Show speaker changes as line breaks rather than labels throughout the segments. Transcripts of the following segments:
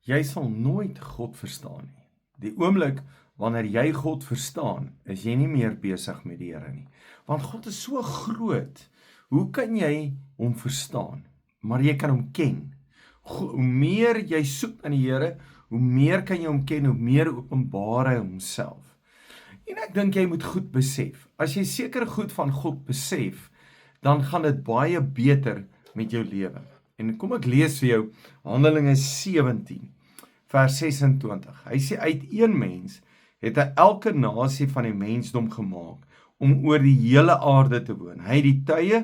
Jy sal nooit God verstaan nie. Die oomblik wanneer jy God verstaan, is jy nie meer besig met die Here nie. Want God is so groot. Hoe kan jy hom verstaan? Maar jy kan hom ken. Hoe meer jy soek aan die Here, hoe meer kan jy hom ken, hoe meer openbaar hy homself. En ek dink jy moet goed besef. As jy seker goed van God besef, dan gaan dit baie beter met jou lewe. En kom ek lees vir jou Handelinge 17 vers 26. Hy sê uit een mens het hy elke nasie van die mensdom gemaak om oor die hele aarde te woon. Hy het die tye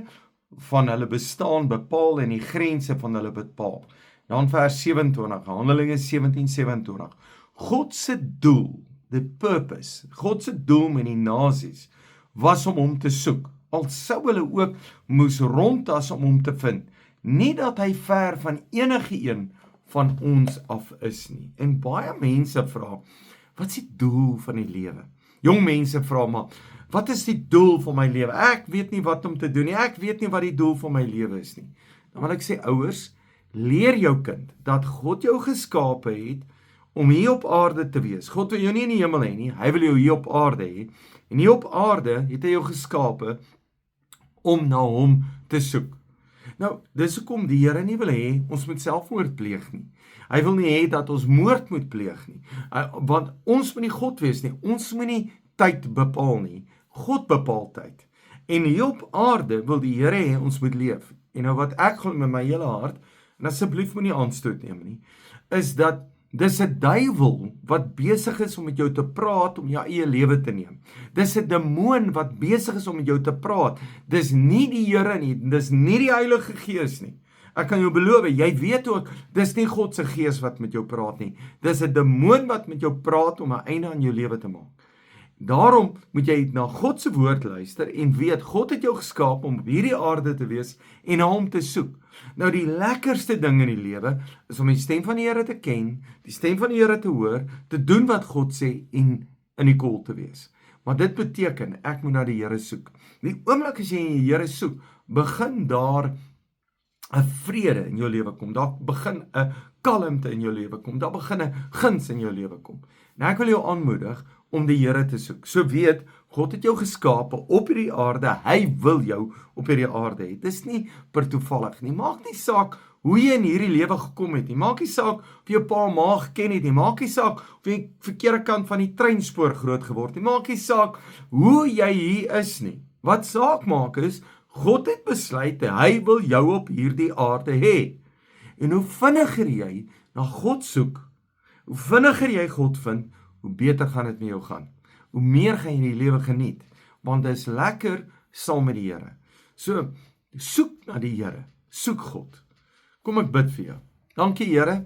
van hulle bestaan bepaal en die grense van hulle bepaal. Dan vers 27, Handelinge 17:27. God se doel, the purpose, God se doel met die nasies was om hom te soek. Al sou hulle ook moes rondtas om hom te vind. Nie dat hy ver van enige een van ons af is nie. En baie mense vra, wat is die doel van die lewe? Jong mense vra maar, wat is die doel van my lewe? Ek weet nie wat om te doen nie. Ek weet nie wat die doel van my lewe is nie. Dan wil ek sê, ouers, leer jou kind dat God jou geskape het om hier op aarde te wees. God wil jou nie in die hemel hê nie. Hy wil jou hier op aarde hê. En hier op aarde het hy jou geskape om na hom te soek. Nou, dis hoekom die Here nie wil hê ons moet selfmoord pleeg nie. Hy wil nie hê dat ons moord moet pleeg nie. Want ons moet nie God wees nie. Ons moet nie tyd bepaal nie. God bepaal tyd. En hier op aarde wil die Here hê ons moet leef. En nou wat ek glo met my hele hart, en asseblief moenie aanstoot neem nie, is dat dis 'n duiwel wat besig is om met jou te praat om jou eie lewe te neem. Dis 'n demoon wat besig is om met jou te praat. Dis nie die Here nie, dis nie die Heilige Gees nie. Ek kan jou beloof, jy weet ook, dis nie God se Gees wat met jou praat nie. Dis 'n demoon wat met jou praat om 'n einde aan jou lewe te maak. Daarom moet jy na God se woord luister en weet, God het jou geskaap om op hierdie aarde te wees en na hom te soek. Nou die lekkerste ding in die lewe is om die stem van die Here te ken, die stem van die Here te hoor, te doen wat God sê en in die kol te wees. Maar dit beteken, ek moet na die Here soek. Die oomblik as jy die Here soek, begin daar 'n vrede in jou lewe kom, daar begin 'n kalmte in jou lewe kom, daar begin 'n guns in jou lewe kom. Nou ek wil jou aanmoedig om die Here te soek. So weet, God het jou geskape op hierdie aarde, hy wil jou op hierdie aarde hê. Dis nie per toevallig nie. Maak nie saak hoe jy in hierdie lewe gekom het nie. Maak nie saak of jy jou pa en ma geken het nie. Maak nie saak of jy verkeerde kant van die treinspoor groot geword het nie. Maak nie saak hoe jy hier is nie. Wat saak maak is, God het besluit, hy wil jou op hierdie aarde hê. En hoe vinniger jy na God soek, hoe vinniger jy God vind, hoe beter gaan dit met jou gaan. Hoe meer gaan jy die lewe geniet, want dit is lekker saam met die Here. So, soek na die Here, soek God. Kom ek bid vir jou. Dankie Here,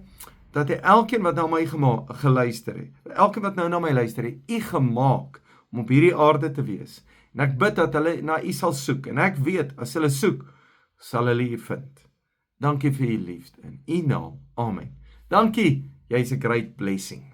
dat hy elkeen wat na my geluister het, elkeen wat nou na my luister het, u gemaak om op hierdie aarde te wees. En ek bid dat hulle na u sal soek, en ek weet, as hulle soek, sal hulle u vind. Dankie vir u liefde, in u naam, amen. Dankie, jy is 'n great blessing.